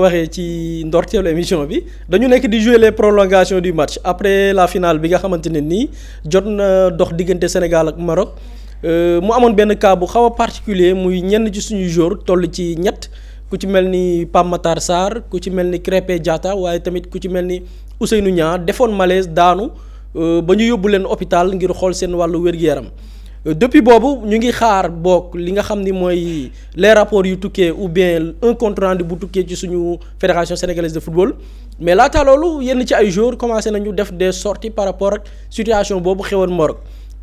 waxee ci ndorteelu émission bi dañu nekk di jouer les prolongations du match après la finale bi nga xamante ne nii jot na dox diggante Sénégal ak Maroc mu amoon benn cas bu xaw a particulier muy ñenn ci suñu joueur toll ci ñett ku ci mel ni Pape Matar Sarr ku ci mel ni Krépin Diatta waaye tamit ku ci mel ni Ousseynou Niang defoon malaise daanu ba ñu yóbbu leen hôpital ngir xool seen wàllu wér-gu-yaram depuis boobu ñu ngi xaar boog li nga xam ni mooy les rapports yu tukkee ou bien un compte rendu bu tukkee ci suñu fédération sénégalaise de football mais laata loolu yenn ci ay jours commencé nañu def des sorties par rapport ak situation boobu xewoon Maroc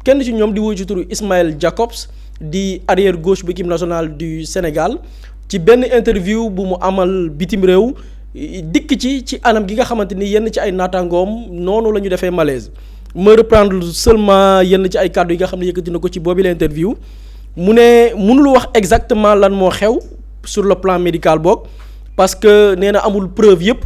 kenn ci ñoom di wuyu ci turu Ismaël Jacobs di arrière gauche bu équipe nationale du Sénégal ci benn interview bu mu amal bitim réew dikk ci anam gi nga xamante ni yenn ci ay naataangoom noonu la ñu defee malaise. ma reprendre seulement yenn ci ay kàddu yi nga xam ne yëkkati na ko ci boobu la interview mu ne mënul wax exactement lan moo xew sur le plan médical boog parce que nee na amul preuve yëpp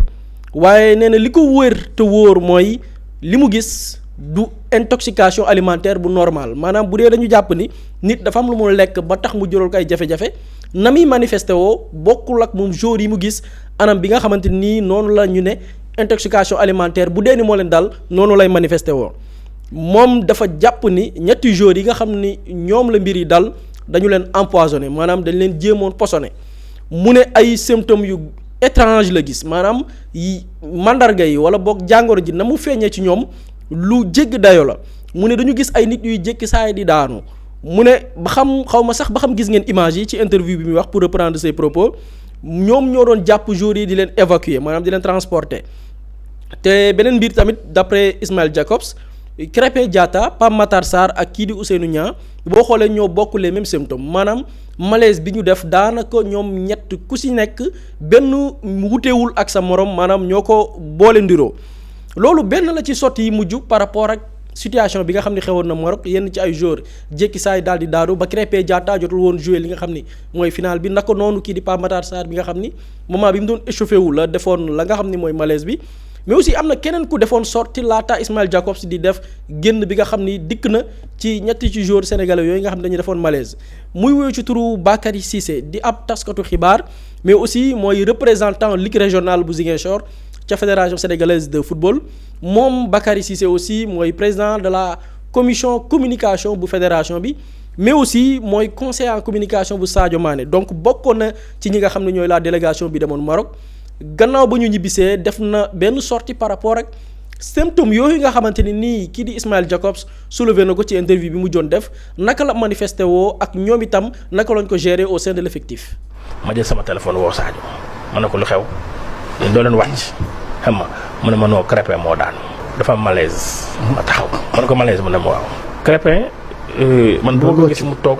waaye nee na li ko wóor te wóor mooy li mu gis du intoxication alimentaire bu normal maanaam bu dee dañu jàpp ni nit dafa am lu mu lekk ba tax mu jural ko ay jafe-jafe na muy manifesté woo bokkul ak moom jour yi mu gis anam bi nga xamante nii noonu la ñu ne intoxication alimentaire bu dee ni moo leen dal noonu lay manifesté woo moom dafa jàpp ni ñetti jours yi nga xam ni ñoom la mbir yi dal dañu leen empoisonné maanaam dañ leen jéemoon poisonné mu ne ay symptômes yu étrange la gis maanaam yi mandarga yi wala boog jàngoro ji na mu feeñee ci ñoom lu jégg dayo la mu ne dañu gis ay nit yuy jékki saa yi di daanu mu ne ba xam xaw ma sax ba xam gis ngeen image yi ci interview bi muy wax pour reprendre ses propos ñoom ñoo doon jàpp jours yi di leen évacuer maanaam di leen transporter te beneen mbir tamit d'après Ismaël Jacobs Krépin Diatta Pape Matar Sarr ak kii di Ousseynou Niang boo xoolee ñoo bokk les mêmes symptômes maanaam malaise bi ñu def daanaka ñoom ñett ku ci nekk benn wutewul ak sa morom maanaam ñoo ko boole ndiroo loolu benn la ci sotti yi mujj par rapport ak situation bi nga xam ne xewoon na Maroc yenn ci ay joueurs jékki saa yi daal di daanu ba Krépin Diatta jotul woon jouer li nga xam ni mooy final bi naka noonu kii di Pape Matar Sarr bi nga xam ni moment bi mu doon échauffé wu la defoon la nga xam ni mooy malaise bi mais aussi am na keneen ku defoon sorti laata Ismaël Jacobs di def génn bi nga xam ni dikk na ci ñetti ci joueurs sénégalais yooyu nga xam ne dañu defoon malaise muy wuyu ci turu Bakary Cissé di ab taskatu xibaar mais aussi mooy représentant ligue régionale bu Ziguinchor ca fédération sénégalaise de football moom Bakary Cissé aussi mooy président de la commission communication bu fédération bi mais aussi mooy conseiller en communication bu Sadio Mané donc bokkoon na ci ñi nga xam ne ñooy la délégation bi demoon Maroc gannaaw ba ñu ñibbisee def na benn sortie par rapport ak symptômes yooyu nga xamante ni nii kii di Ismaël Jacobs soulevé na ko ci interview bi mu joon def naka la manifesté woo ak ñoom itam naka lañ ko gérer au sein de l'effectif. ma jël sama téléphone woo Sadio ma ne ko lu xew yéen doo leen wàcc xam nga mu ne ma noo Krépin moo daanu dafa am malaise. ma taxaw ma ne ko malaise mu ne ma waaw. Krépin man bu ma ko gis mu toog.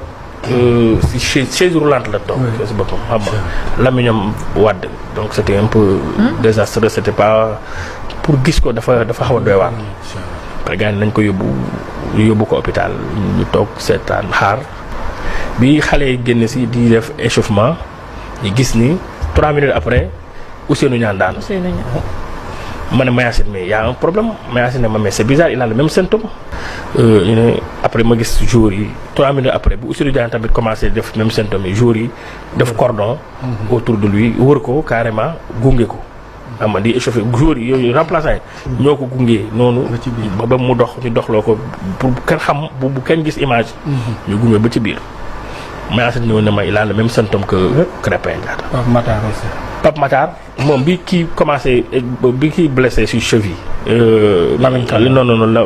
si chaise roulante la toog. si boppam xam nga lamiñam wàdd donc c'était un peu désastreux c'était pas pour gis ko dafa xaw a doy waar. après gars yi nañ ko yóbbu ko hôpital ñu toog seetaan xaar bi xale yi génn si di def échauffement ñu gis ni 3 minutes après Ousseynou Niang daanu. ma ne Mayacine mais y a un problème Mayacine ne ma mais c'est bizarre il a le même symptôme ñu ne après ma gis jours yi 3 minutes après bu Ousseynou Diagne tamit commencé def même symptôme yi jours yi def cordon autour de lui wër ko carrément gunge ko xam nga di échauffé jours yi yooyu remplaçant yi ñoo ko gungee noonu ba mu dox ñu doxloo ko pour kenn xam bu kenn gis image ñu gunge ba ci biir Mayacine ñëw ne ma il a le même symptôme que Krépin Diatta Pape Matar moom bi kii commencé bi kii blessé sur cheville. non la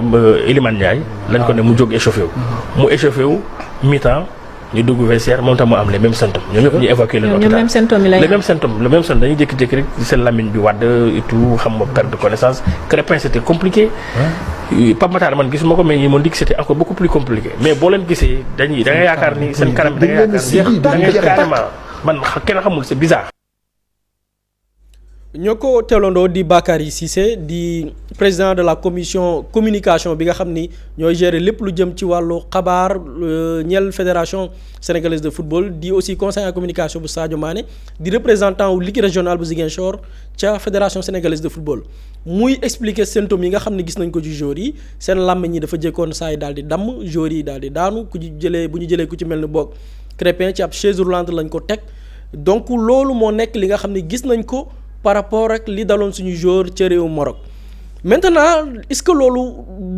Elimane Ndiaye. lañ ko ne mu jóg échauffé wu. mu échauffé wu mi-temps ñu dugg vestiaire moom tam mu am les mêmes symptômes. ñoom ñëpp ñu évacué leen hôpital même symptôme yi lay les mêmes symptômes le même symptôme dañuy jékki-jékki rek seen lamine bi wàdd et tout xam nga perte de connaissance. Krépin c'était compliqué. Pape Matar man gisuma ko mais ñi moom di c'était encore beaucoup plus compliqué mais boo leen gisee da ngay yaakaar ni seen kanam da ngay carrément man kenn xamul c'est bizarre. ñoo ko teelandoo di Bakary Cissé di président de la commission communication bi nga xam ni ñooy gérer lépp lu jëm ci wàllu xabaar ñeel fédération sénégalaise de football di aussi conseiller en communication bu Sadio Mané di représentant wu ligue régionale bu Ziguinchor ca fédération sénégalaise de football muy expliquer symptômes yi nga xam ne gis nañ ko ci joueurs yi seen làmmiñ ñi dafa jëkkoon saa yi daal di damm joueurs yi daal di daanu bu ñu jëlee ku ci mel ni boog Krépin ci ab chaise roulante lañ ko teg donc loolu moo nekk li nga xam ne gis nañ ko par rapport ak li daloon suñu joueur ca réew Maroc maintenant est-ce que loolu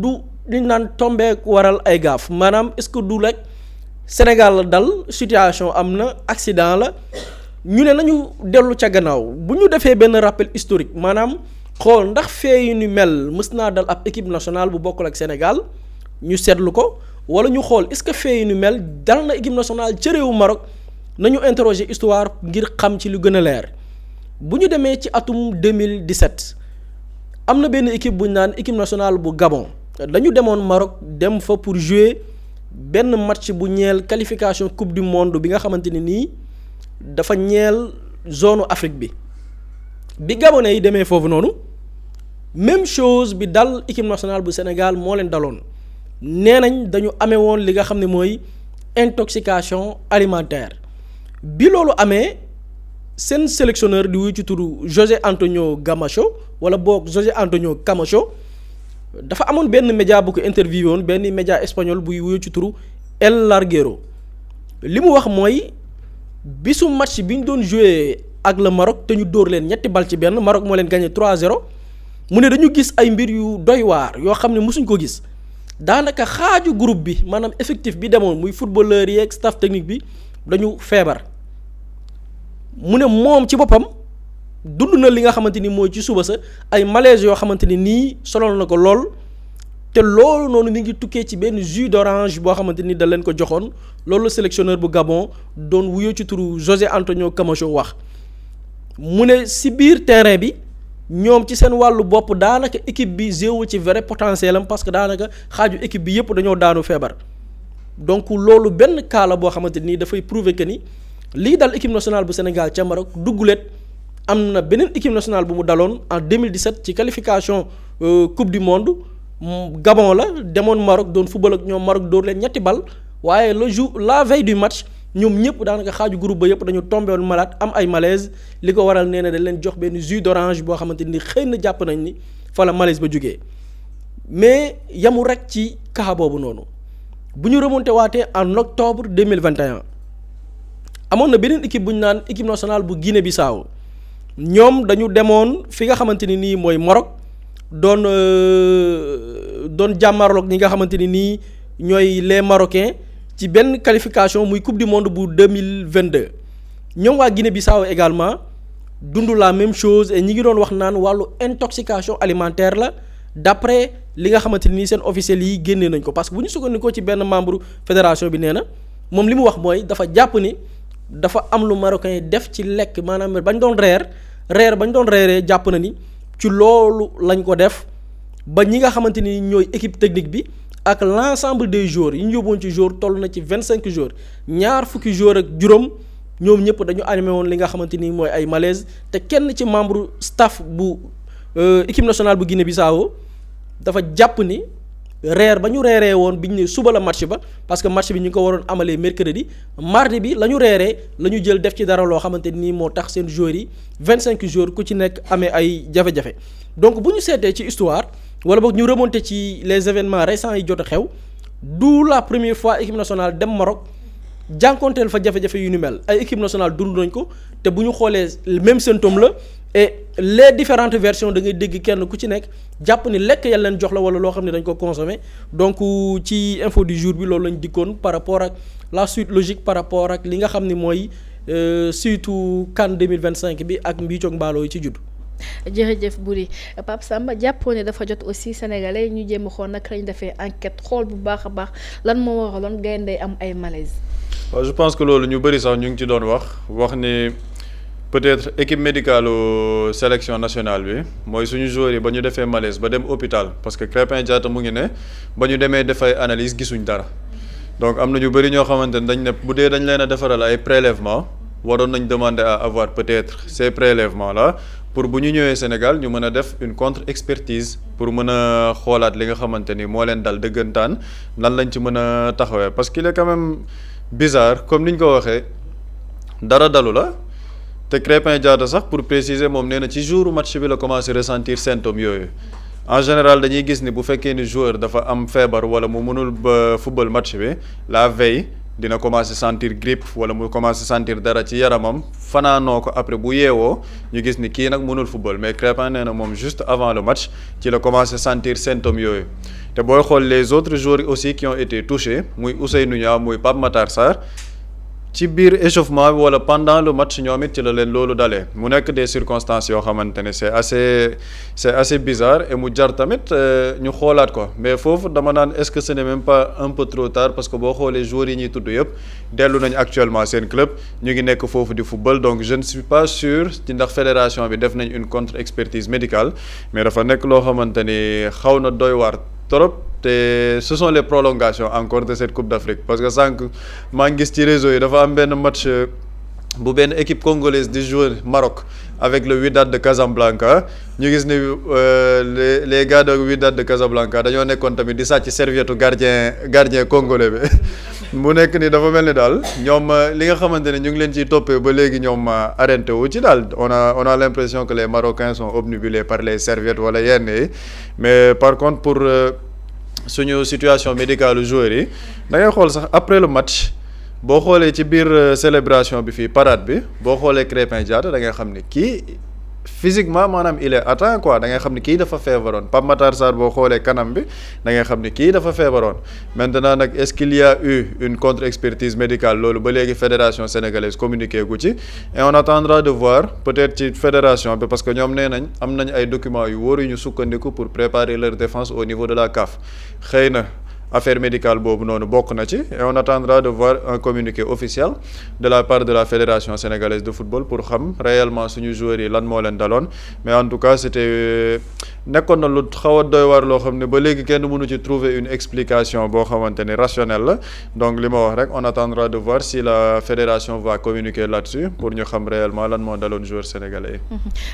du liñ naan tombé waral ay gaaf maanaam est-ce que du rek Sénégal la dal situation am na accident la ñu ne nañu dellu ca gannaaw bu ñu defee benn rappel historique maanaam xool ndax fee yu ni mel mës naa dal ab équipe nationale bu bokkul ak Sénégal ñu seetlu ko wala ñu xool est-ce que fee yu ni mel dal na équipe nationale ca réewu Maroc nañu interroger histoire ngir xam ci lu gën a leer bu ñu demee ci atum 2017 am na benn équipe bu ñu naan équipe nationale bu Gabon dañu demoon Maroc dem fa pour jouer benn match bu ñeel qualification coupe du monde bi nga xamante ne nii dafa ñeel zone Afrique bi Gabonais yi demee foofu noonu même chose bi dal équipe nationale bu Sénégal moo leen daloon nee nañ dañu amee woon li nga xam ne mooy intoxication alimentaire bi loolu amee seen sélectionneur di wuyu ci turu José Antonio Camacho wala boog José Antonio Camacho dafa amoon benn média bu ko interviewé woon benn média espagnol buy wuyu ci turu El Larguero li mu wax mooy bisu match bi ñu doon joué ak le Maroc te ñu dóor leen ñetti bal ci benn Maroc moo leen gagné 3-0 mu ne dañu gis ay mbir yu doy waar yoo xam ne mosuñ ko gis daanaka xaaju groupe bi maanaam effectif bi demoon muy footballeur yi ak staff technique bi dañu feebar mu ne moom ci boppam dund na li nga xamante ni mooy ci suba sa ay malaise yoo xamante ni nii sonal na ko lool te loolu noonu mi ngi tukkee ci benn jus d'orange boo xamante ni da leen ko joxoon loolu sélectionneur bu Gabon doon wuyoo ci turu José Antonio Camacho wax mu ne si biir terrain bi ñoom ci seen wàllu bopp daanaka équipe bi géewul ci vrai potentiel am parce que daanaka xaaju équipe bi yëpp dañoo daanu feebar donc loolu benn cas la boo xamante ni dafay prouver que ni lii dal équipe nationale bu Sénégal ca Maroc dugguleet am na beneen équipe nationale bu mu daloon en 2017 ci qualification coupe du monde Gabon la demoon Maroc doon football ak ñoom Maroc dóor leen ñetti bal waaye la veille du match ñoom ñëpp daanaka xaaju groupe ba yëpp dañu tombé woon malade am ay malaise li ko waral nee na dañ leen jox benn jus d'orange boo xamante ni xëy na jàpp nañ ni fa la malaise ba jógee mais yamul rek ci cas boobu noonu bu ñu remonté waatee en octobre 2021 amoon na beneen équipe bu ñu naan équipe nationale bu Guinée-Bissau ñoom dañu demoon fi nga xamante ni nii mooy Maroc doon jàmmarloog ñi nga xamante ni nii ñooy les Marocains ci benn qualification muy coupe du monde bu 2022 ñoom waa Guinée-Bissau également dund la même chose et ñi ngi doon wax naan wàllu intoxication alimentaire la d'après li nga xamante ni seen officiels yi génnee nañ ko parce que bu ñu sukkandikoo ci benn membre fédération bi nee na moom li mu wax mooy dafa jàpp ni dafa am lu Marocains yi def ci lekk maanaam bañ doon bañ doon reeree jàpp na ni ci loolu lañ ko def ba ñi nga xamante ni ñooy équipe technique bi ak l'ensemble des joueurs yi ñu yóbboon ci joueur toll na ci 25 joueurs ñaar fukki joueurs ak juróom ñoom ñëpp dañu animé woon li nga xamante ni mooy ay malaise te kenn ci membre staff bu équipe nationale bu Guinée-Bissau dafa jàpp ni reer ba ñu reeree woon bi ñu ne suba la match ba parce que match bi ñu ngi ko waroon amalee mercredi mardi bi la ñu reeree la ñu jël def ci dara loo xamante ni moo tax seen joueurs yi 25 joueurs ku ci nekk amee ay jafe-jafe donc bu ñu seetee ci histoire wala boog ñu remonter ci les événements récents yi jot a xew du la première fois équipe nationale dem Maroc jànkonteel fa jafe-jafe yu ni mel ay équipe nationale dund nañ ko te bu ñu xoolee même symptôme la et les différentes versions da ngay dégg kenn ku ci nekk jàpp ni lekk yàlla leen jox la wala loo xam ne dañ ko consommer donc ci info du jour bi loolu lañ dikkoon par rapport ak la suite logique par rapport ak li nga xam ni mooy surtout CAN 2025 bi ak mbiicoog mbaaloo yi ci judd. jërëjëf Boury Pape Samba jàppoo ne dafa jot aussi sénégalais ñu jéem a xool naka lañ defee enquête xool bu baax a baax lan moo waraloon gaynde am ay malaise. waaw je pense que loolu ñu bëri sax ñu ngi ci doon wax ni peut-être équipe médicale sélection nationale bi mooy suñu joueurs yi ba ñu defee malaise ba dem hôpital parce que Krépin Diatta mu ngi ne ba ñu demee defay analyse gisuñ dara donc am na ñu bëri ñoo xamante ne dañ ne bu dee dañ leen a defaral ay prélèvements waroon nañ demander à avoir peut-être ces prélèvements là pour bu ñu ñëwee Sénégal ñu mën a def une contre-expertise pour mën a xoolaat li nga xamante ni moo leen dal dëggantaan nan lañ ci mën a taxawee parce qu'il est quand même bizarre comme ni ñu ko waxee dara dalu la te Krépin Diatta sax pour préciser moom nee na ci jour match bi la commencé ressentir symptômes yooyu en général dañuy gis ni bu fekkee ni joueur dafa am feebar wala mu mënul ba football match bi la veille dina commencer sentir grippe wala mu commencer sentir dara ci yaramam fanaanoo ko après bu yeewoo ñu gis ni kii nag mënul football mais Crépin nee na moom juste avant le match ci la commencer sentir symptômes yooyu te booy xool les autres joueurs aussi qui ont été touchés muy Ousseynou Niang muy Pape Matar Sarr ci biir échauffement bi wala pendant le match ñoom it ci la leen loolu dalee mu nekk des circonstances yoo xamante ne c'est assez bizarre et mu jar tamit ñu xoolaat ko mais foofu dama naan est-ce que ce n'est même pas un peu trop tard parce que boo xoolee joueurs yi ñuy tudd yëpp dellu nañ actuellement seen club ñu ngi nekk foofu di football donc je ne suis pas sûr ci ndax fédération bi def nañ une contre-expertise médicale mais dafa nekk loo xamante ni xaw na doy waar trop te ce sont les prolongations encore de cette Coupe d'Afrique parce que sànq maa ngi gis ci réseau yi dafa am benn match bu benn équipe congolaise di jouer Maroc avec le Wydad de Casablanca ñu gis ni les gars de Wydad de Casablanca dañoo nekkoon tamit di sàcc serviette gardien congolais bi mu nekk ni dafa mel ni daal ñoom li nga xamante ne ñu ngi leen ciy toppee ba léegi ñoom arrêté wu ci daal on a l'impression que les Marocains sont obnubilés par les serviettes wala yenn yi mais par contre pour suñu situation médicale joueurs yi da ngay xool sax après le match boo xoolee ci biir célébration bi fii parade bi boo xoolee Crépin Diatta da ngay xam ni kii physiquement maanaam il est atteint quoi da ngay xam ni kii dafa feebaroon Pape Matar Sarr boo xoolee kanam bi da ngay xam ni kii dafa feebaroon maintenant nag est-ce qu'il y a eu une contre-expertise médicale loolu ba léegi fédération sénégalaise communiqué gu ci et on attendra de voir peut-être ci fédération bi parce que ñoom nee nañ am nañ ay documents yu wóor yu ñu sukkandiku pour préparer leur défense au niveau de la CAF xëy na affaire médicale boobu noonu bokk na ci et on attendra de voir un communiqué officiel de la part de la fédération sénégalaise de football pour xam réellement suñu joueurs yi lan moo leen daloon mais en tout cas c'était nekkoon na lu xaw a doy waar loo xam ne ba léegi kenn mënu ci trouver une explication boo xamante ni rationnelle la donc li ma wax rek on attendra de voir si la fédération va communiquer là-dessus pour ñu xam réellement lan moo daloon joueurs sénégalais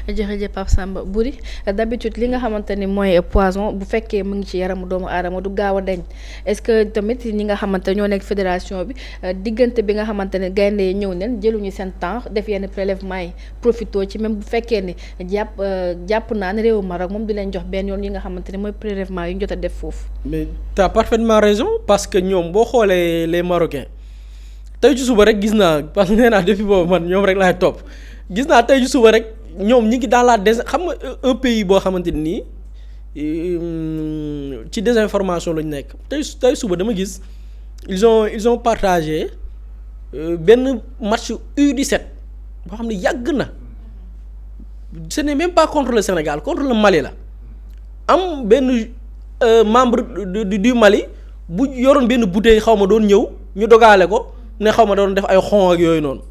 yi. jërëjëf Pape Samba Boury d'habitude li nga xamante ni mooy poison bu fekkee mu ngi ci yaramu doomu aadama du gaaw a deñ est-ce que tamit ñi nga xamante ñoo nekk fédération bi diggante bi nga xamante ne gaynde yi ñëw neen jëluñu seen temps def yenn prélèvement yi profito ci même bu fekkee ni jàpp naa ne réewu Maroc moom du leen jox benn yoon yi nga xamante ne mooy prélèvement yu ñu jot a def foofu. mais t'as parfaitement raison parce que ñoom boo xoolee les Marocains tey ci suba rek gis naa parce que nee naa depuis boobu man ñoom rek laay topp gis naa tey ci suba rek ñoom ñi ngi dans la xam nga un pays boo xamante nii ci désinformation lañu nekk tey suba dama gis ils ont partagé benn match U17 boo xam ne yàgg na ce n'est même pas contre le Sénégal contre le Mali la am benn membre du Mali bu yoroon benn bouteille xaw ma doon ñëw ñu dogaale ko ne xaw ma doon def ay xon ak yooyu noonu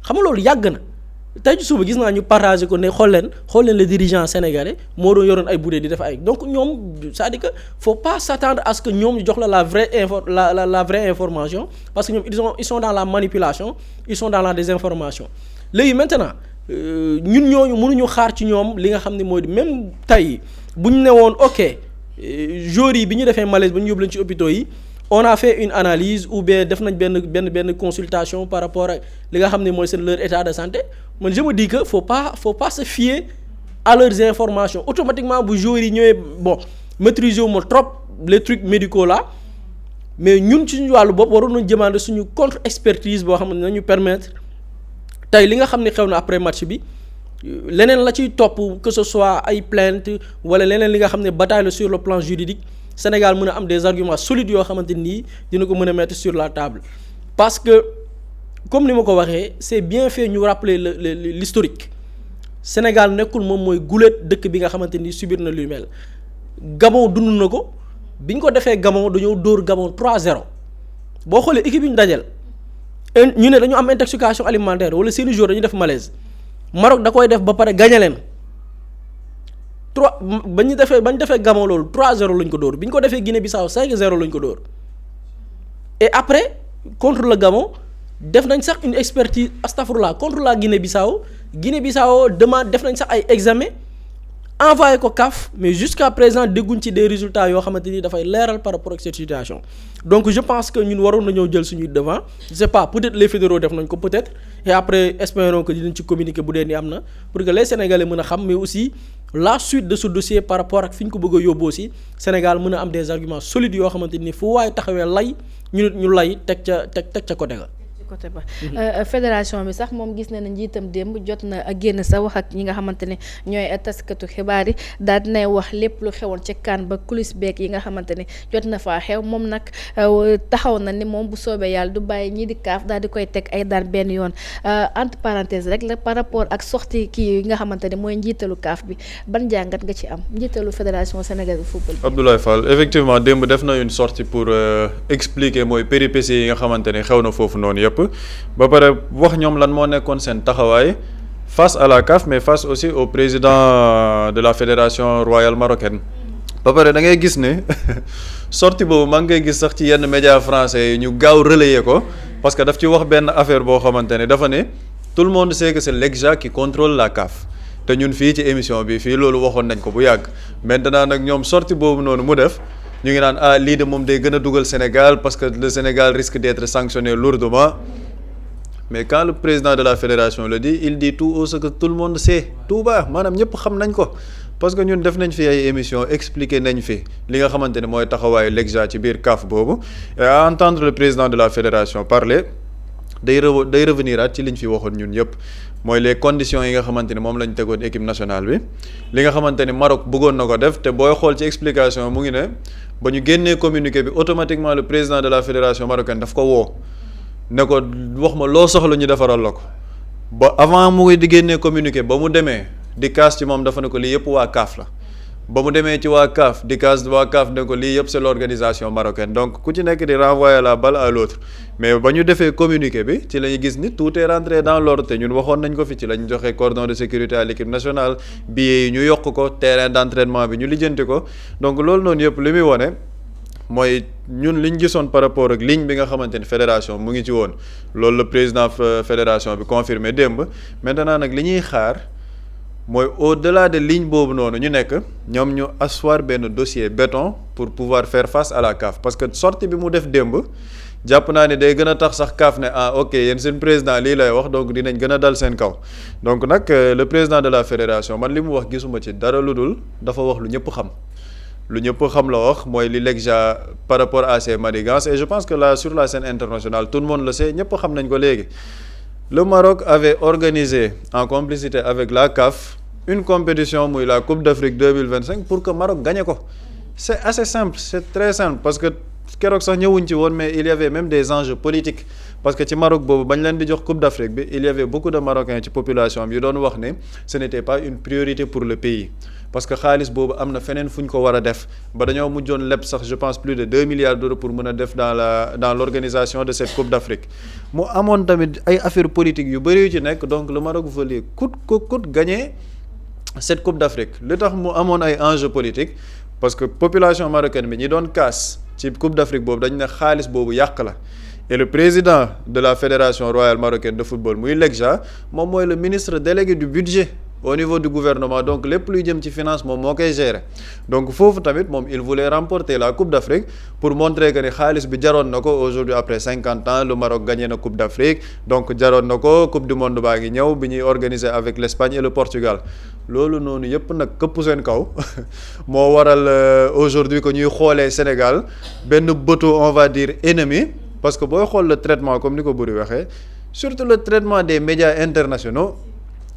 xam nga loolu yàgg na tey ci suba gis naa ñu partagé ko ne xool leen le dirigeant sénégalais moo doon yoroon ay bouteilles di def ay donc ñoom c'est-à-dire que faut pas s'attendre à ce que ñoom ñu jox la vraie la vraie information parce que ñoom ils sont dans la manipulation ils sont dans la désinformation léegi maintenant ñun ñooñu mënuñu xaar ci ñoom li nga xam ne mooy même tey bu ñu ne woon ok joueurs yi bi ñu defee malaise ba ñu yóbbu leen ci hôpitaux yi on a fait une analyse ou bien def nañ benn consultation par rapport ak li nga xam ne mooy seen leur état de santé man je me dis que faut pas se fier à leurs informations automatiquement bu joueurs yi ñëwee bon maîtriser wu ma trop les trucs médicaux là mais ñun ci suñu wàllu bopp waroon nañu demander suñu contre expertise boo xam ne nañu permettre tey li nga xam ne xew na après match bi leneen la ciy topp que ce soit ay plainte wala leneen li nga xam ne bataille sur le plan juridique Sénégal mën a am des arguments solides yoo xamante nii dina ko mën a mettre sur la table parce que comme ni ma ko waxee c'est bien fait ñu rappeler l'historique Sénégal nekkul moom mooy guléet dëkk bi nga xamante ni subir na lu mel Gabon dund na ko bi ñu ko defee Gabon dañoo dóor Gabon 3-0 boo xoolee équipe yi ñu dajal ñu ne dañu am intoxication alimentaire wala seeni joueurs dañu def malaise Maroc da koy def ba pare gagné leen. ba ñu defee Gabon loolu 3-0 lañ ko dóor bi ñu ko defee Guinée-Bissau 5-0 lañ ko dóor et après contre le Gabon def nañ sax une expertise astafurlah contre la Guinée-Bissau def nañ sax ay examen envoyé ko CAF mais jusqu'à présent dégguñ ci des résultats yoo xamante ni dafay leeral par rapport ak cette situation donc je pense que ñun waroon nañoo jël suñuy devant je sais pas peut-être les fédéraux def nañ ko peut-être et après espérons que dinañ ci communiquer bu dee ni am na pour que les Sénégalais mën a xam mais aussi la suite de ce dossier par rapport ak fi ñu ko bëgg a yóbbu aussi Sénégal mën a am des arguments solides yoo xamante ni fu waaye taxawee lay ñu lay teg ca côté ga. côté ba fédération bi sax moom gis na ne njiitam démb jot na génn sa wax ak ñi nga xamante ne ñooy taskatu xibaar yi daal dinay wax lépp lu xewoon ci CAN ba coulisse beeg yi nga xamante ne jot na faa xew moom nag taxaw na ni moom bu soobee yàlla du bàyyi ñii di CAF daal di koy teg ay daan benn yoon entre parenthèse rek la par rapport ak sortie kii yi nga xamante ne mooy njiitalu CAF bi ban jàngat nga ci am njiitalu fédération sénégalaise de football. Abdoulaye Fall effectivement démb def na une sortie pour expliquer mooy péripéties yi nga xamante ne xew na foofu noonu yëpp. ba pare wax ñoom lan moo nekkoon seen taxawaay face à la CAF mais face aussi au président de la fédération royale marocaine ba pare da ngay gis ne sortie boobu maa ngi koy gis sax ci yenn médias français yi ñu gaaw relayer ko parce que daf ci wax benn affaire boo xamante ne dafa ne tout le monde sait que c'est l'EGJA qui contrôle la CAF te ñun fii ci émission bi fii loolu waxoon nañ ko bu yàgg maintenant nag ñoom sortie boobu noonu mu def ñu ngi naan lii de moom day gën a dugal Sénégal parce que le Sénégal risque d'être sanctionné lourdement mais quand le président de la fédération le dit il dit tout haut ce que tout le monde sait tout bas maanaam ñëpp xam nañ ko parce que ñun def nañ fi ay émission expliqué nañ fi li nga xamante ne mooy taxawaayu l'EGJA ci biir CAF boobu et à entendre le président de la fédération parler day revenir at ci liñ fi waxoon ñun yëpp mooy les conditions yi nga xamante ni moom lañ tegoon équipe nationale bi li nga xamante ni Maroc bëggoon na ko def te booy xool ci explication mu ngi ne ba ñu génnee communiqué bi automatiquement le président de la fédération marocaine daf ko woo ne ko wax ma loo soxla ñu defaral la ko ba avant mu di génnee communiqué ba mu demee di kaas ci moom dafa ne ko lii yëpp waa CAF la ba mu demee ci waa CAF di kaas waa CAF ne ko lii yëpp c'est l'organisation marocaine donc ku ci nekk di renvoyer la balle à l'autre mais ba ñu defee communiqué bi ci la ñu gis ni tout est rentré dans l'ordre te ñun waxoon nañ ko fi ci la ñu joxe cordon de sécurité à l'équipe nationale billets yi ñu yokk ko terrain d'entraînement bi ñu lijjanti ko donc loolu noonu yëpp li muy wone mooy ñun liñ gisoon par rapport ak ligne bi nga xamante ni fédération mu ngi ci woon loolu le président fédération bi confirmé démb maintenant nag li ñuy xaar mooy au-delà de ligne boobu noonu ñu nekk ñoom ñu asseoir benn dossier béton pour pouvoir faire face à la CAF parce que sortie bi mu def démb jàpp naa ne day gën a tax sax CAF ne ok yéen seen président lii lay wax donc dinañ gën a dal seen kaw donc nag le président de la fédération man li mu wax gisuma ci dara lu dul dafa wax lu ñëpp xam lu ñëpp xam la wax mooy li l'EGJA par rapport à ces manigances et je pense que là sur la scène internationale tout le monde le sait ñëpp xam nañ ko léegi le Maroc avait organisé en complicité avec la CAF une compétition muy la Coupe d'Afrique 2025 pour que Maroc gagne ko c'est assez simple c'est très simple parce que keroog sax ñëwuñ ci woon mais il y avait même des enjeux politiques parce que ci Maroc boobu bañ leen di jox Coupe d'Afrique bi il y avait beaucoup de Marocains ci population bi yu doon wax ne ce n'était pas une priorité pour le pays parce que xaalis boobu am na feneen fu ñu ko war a def ba dañoo mujjoon leb sax je pense plus de 2 milliards d'euros pour mën a def dans l'organisation de cette Coupe d'Afrique mu amoon tamit ay affaires politiques yu bëri yu ci nekk donc le Maroc voulait coûte que coûte gagner cette Coupe d'Afrique li tax mu amoon ay enjeux politiques parce que population marocaine bi ñi doon kaas ci Coupe d'Afrique boobu dañ ne xaalis boobu yàq la et le président de la fédération royale marocaine de football muy l'EGJA moom mooy le ministre délégué du budget au niveau du gouvernement donc lépp luy jëm ci finance moom moo koy gérer donc foofu tamit moom il voulait remporter la Coupe d'Afrique pour montrer que ni xaalis bi jaroon na ko aujourd'hui après 50 ans le Maroc gagné na Coupe d'Afrique donc jaroon na ko Coupe du monde baa ngi ñëw bi ñuy organiser avec l'Espagne et le Portugal loolu noonu yëpp nag këpp seen kaw moo waral aujourd'hui que ñuy xoolee Sénégal benn bëtu on va dire ennemi parce que booy xool le traitement comme ni ko Boury waxee surtout le traitement des médias internationaux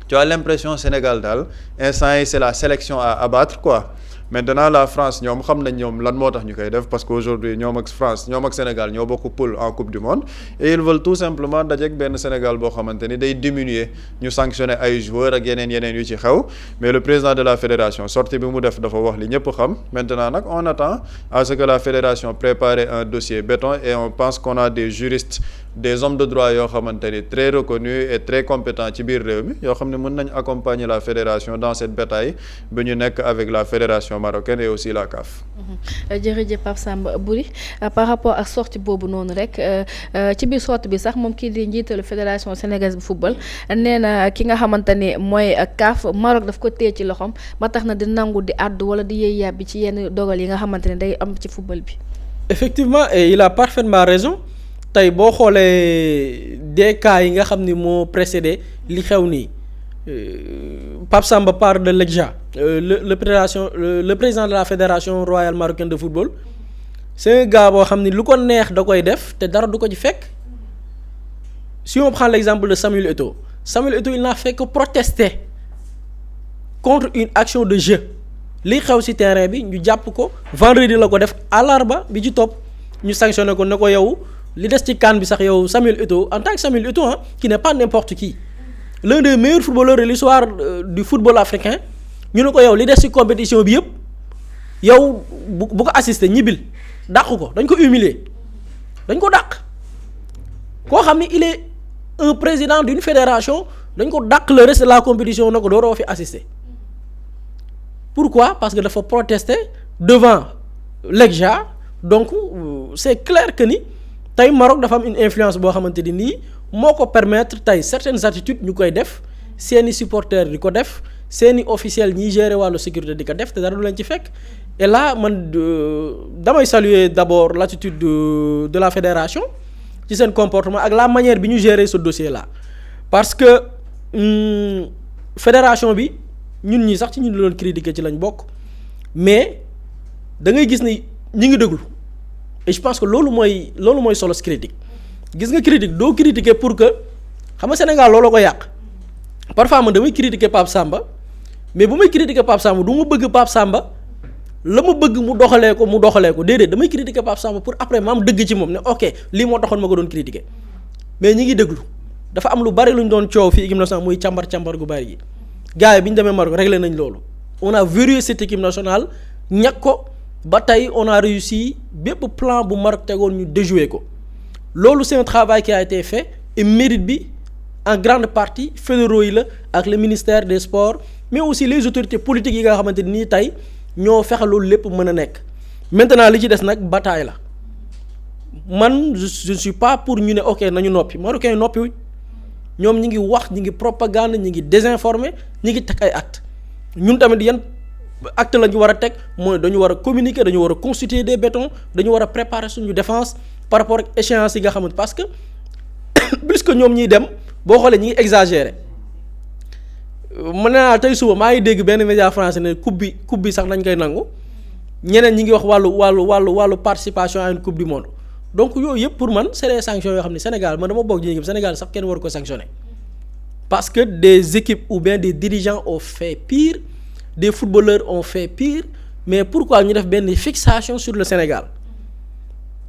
tu as l'impression Sénégal daal instant yi c'est la sélection à abattre quoi maintenant la France ñoom xam nañ ñoom lan moo tax ñu koy def parce que aujourd'hui ñoom ak France ñoom ak Sénégal ñoo bokk poule en Coupe du Monde et ils veulent tout simplement dajeek benn Sénégal boo xamante ni day diminuer ñu sanctionner ay joueurs ak yeneen yu ci xew mais le président de la fédération sortie bi mu def dafa wax li ñëpp xam maintenant nag on attend à ce que la fédération prépare un dossier béton et on pense qu'on a des juristes des hommes de droit yoo xamante ni très reconnus et très compétents ci biir réew mi yoo xam ne mën nañ accompagner la fédération dans cette bataille bi ñu nekk avec la fédération marocaine et aussi la CAF. jërëjëf Pape Samba Boury par rapport ak sortie boobu noonu rek ci biir sortie bi sax moom kii di njiitalu fédération sénégalaise bu football nee na ki nga xamante ni mooy CAF Maroc daf ko téye ci loxoom ba tax na di nangu di àddu wala di yëy yàbbi ci yenn dogal yi nga xamante ne day am ci football bi. effectivement et il a parfaitement raison. tey boo xoolee des cas yi nga xam ni moo précédé li xew nii Pape Samba part de l'EGJA le président de la fédération royale marocaine de football c'est un gars boo xam ni lu ko neex da koy def te dara du ko ci fekk. Si on prend l'exemple de Samuel Eto'o il n'a fait que protester contre une action de jeu li xew ci terrain bi ñu jàpp ko vendredi la ko def àllarba bi ci topp ñu sanctionné ko ne ko yow li des ci CAN bi sax yow Samuel Eto'o en tant que Samuel Eto'o qui n'est pas n'importe qui l'un des meilleurs footballeurs de l'histoire du football africain ñu ne ko yow li des ci compétition bi yëpp yow bu ko assister ñibbil dàq ko dañ ko humilier dañ ko dàq koo xam ni il est un président d'une fédération dañ ko dàq le reste de la compétition na ko dooroo fi assister pourquoi parce que dafa protester devant l'ECJA donc c'est clair que ni tey Maroc dafa am une influence boo xamante ni nii moo ko permettre tey certaines attitudes ñu koy def seeni supporters di ko def seeni officiels ñiy gérer wàllu sécurité di ko def te dara du leen ci fekk et là man damay saluer d'abord l'attitude de la fédération ci seen comportement ak la manière bi ñu gérer ce dossier là parce que fédération bi ñun ñi sax ci ñu doon critiquer ci lañ bokk mais da ngay gis ni ñi ngi déglu et je pense que loolu mooy solo critique gis nga critique doo critiquer pour que xam nga Sénégal loolu ko yàq parfois man damay critiquer Pape Samba mais bu may critiquer Pape Samba du ma bëgg Pape Samba la ma bëgg mu doxalee ko déedéet damay critiquer Pape Samba pour après ma am dëgg ci moom ne ok lii moo taxoon ma ko doon critiquer mais ñi ngi déglu dafa am lu bari lu ñu doon coow fii équipe nationale muy càmbar gu bari gi gars yi bi ñu demee Maroc réglé nañ loolu on a verrouillé cette équipe nationale ñàkk ko ba tey on a réussi bépp plan bu Maroc tegoon ñu déjouer ko loolu c'est un travail qui a été fait et mérite bi en grande partie fédéraux yi la ak le ministère des sports mais aussi les autorités politiques yi nga xamante ni tey ñoo fexe loolu lépp mën a nekk maintenant li ci des nag bataille la man je ne suis pas pour ñu ne ok nañu noppi Marocains noppiwuñ ñoom ñi ngi wax ñi ngi propagande ñi ngi désinformer ñi ngi teg ay actes ñun tamit yan acte la ñu war a teg mooy dañu war a communiquer dañu war a constituer des bétons dañu war a préparer suñu défense par rapport ak échéance yi nga xamante parce que puisque ñoom ñiy dem boo xoolee ñi ngi exagérer mën naa tey suba maa ngi dégg benn média français ne coupe bi sax nañ koy nangu ñeneen ñi ngi wax wàllu participation à une coupe du monde donc yooyu yëpp pour man c'est des sanctions yoo xam ne Sénégal man dama bokk ci équipe Sénégal sax kenn waru ko sanctionner parce que des équipes ou bien des dirigeants ont fait pire des footballeurs ont fait pire mais pourquoi ñu def benn fixation sur le Sénégal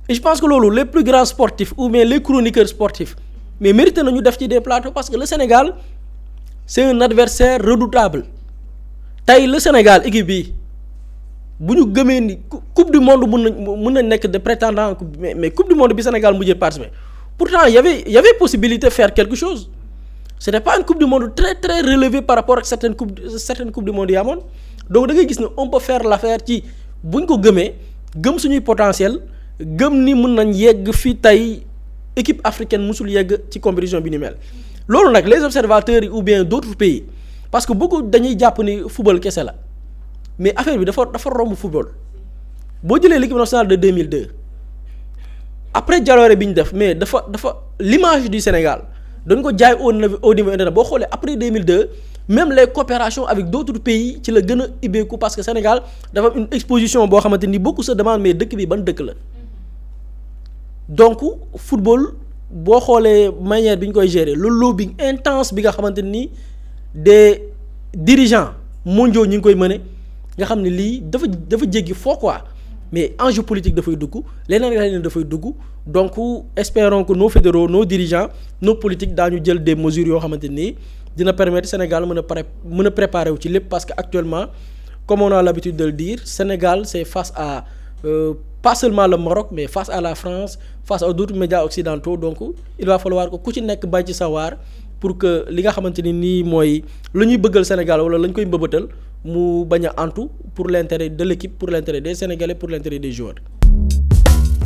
et je pense que loolu les plus grands sportifs ou bien les chroniqueurs sportifs mais mérité nañu def ci des plateaux parce que le Sénégal c'est un adversaire redoutable tey le Sénégal équipe bi bu ñu gëmee ni coupe du monde mën nañ nekk de prétendant mais coupe du monde bi Sénégal mujjee participer pourtant y avait possibilité de faire quelque chose c'était pas une coupe du monde très très relevée par rapport ak certaines coupes du monde yi amoon donc da ngay gis ne on peut faire l'affaire ci buñ ko gëmee gëm suñuy potentiel gëm ni mën nañ yegg fii tey équipe africaine musul yegg ci compétition bi ni mel loolu nag les observateurs yi ou bien d'autres pays parce que beaucoup dañuy jàpp ni football kese la mais affaire bi dafa romb football boo jëlee l'équipe nationale de 2002 après jaloore bi ñu def mais dafa l'image du Sénégal dañ ko jaay au niveau international boo xoolee après 2002 même les coopérations avec d'autres pays ci la gën a ibbeeku parce que Sénégal dafa am une exposition boo xamante ni beaucoup se demandent mais dëkk bi ban dëkk la donc football boo xoolee manière bi ñu koy gérer le lobbying intense bi nga xamante ni des dirigeants mondiaux ñi ngi koy mëne nga xam ne lii dafa jéggi foo quoi mais enjeu politique dafay dugg leneen dafay dugg donc espérons que nos fédéraux nos dirigeants nos politiques daañu jël des mesures yoo xamante nii dina permettre Sénégal mën a préparer wu ci lépp parce que actuellement comme on a l'habitude de le dire Sénégal c'est face à pas seulement le Maroc mais face à la France face à d'autres médias occidentaux donc il va falloir que ku ci nekk bay ci savoir pour que li nga xamante ni nii mooy la ñuy bëggal Sénégal wala la ñu koy mbëbëtal mu bañ a antu pour l'intérêt de l'équipe pour l'intérêt des Sénégalais pour l'intérêt des joueurs.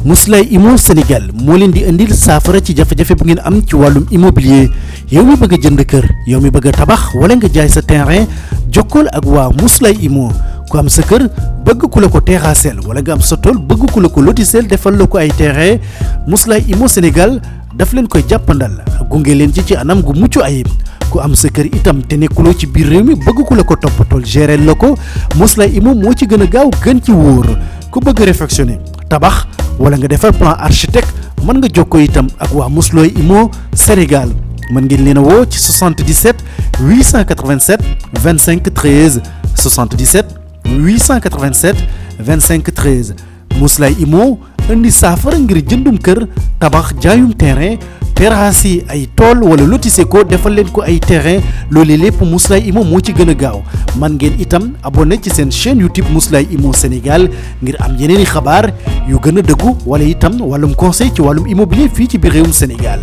Mously Immo Sénégal moo leen di indil saafara ci jafe-jafe bu ngeen am ci wàllum immobilier yow mi bëgg a jënd kër yow mi bëgg a tabax wala nga jaay sa terrain jokkool ak waa Mously Immo ku am sa kër bëgg ku la ko terrassel wala nga am sa tool bëgg ku la ko lotisel defal la ko ay terrain Mously Immo Sénégal daf leen koy jàppandal gunge leen ci anam gu mucc ayib ku am sa kër itam te nekkuloo ci biir réew mi bëgg ku la ko toppatool gérer la ko Mously Immo moo ci gën a gaaw gën ci wóor ku bëgg réfectionner tabax wala nga defar plan architecte mën nga jokkoo itam ak waa Mously Immo Sénégal mën ngeen leen a woo ci 77 887 25 13 77 887 25 13 Mously Immo indi saafara ngir jëndum kër tabax jaayum terrain terrasse yi ay tool wala lotissé ko defal leen ko ay terrain loolu lépp Mously Immo moo ci gën a gaaw man ngeen itam abonné ci seen chaîne YouTube Mously Immo Sénégal ngir am yeneeni xabaar yu gën a dëggu wala itam wàllum conseil ci wàllum immobilier fii ci biir réewum Sénégal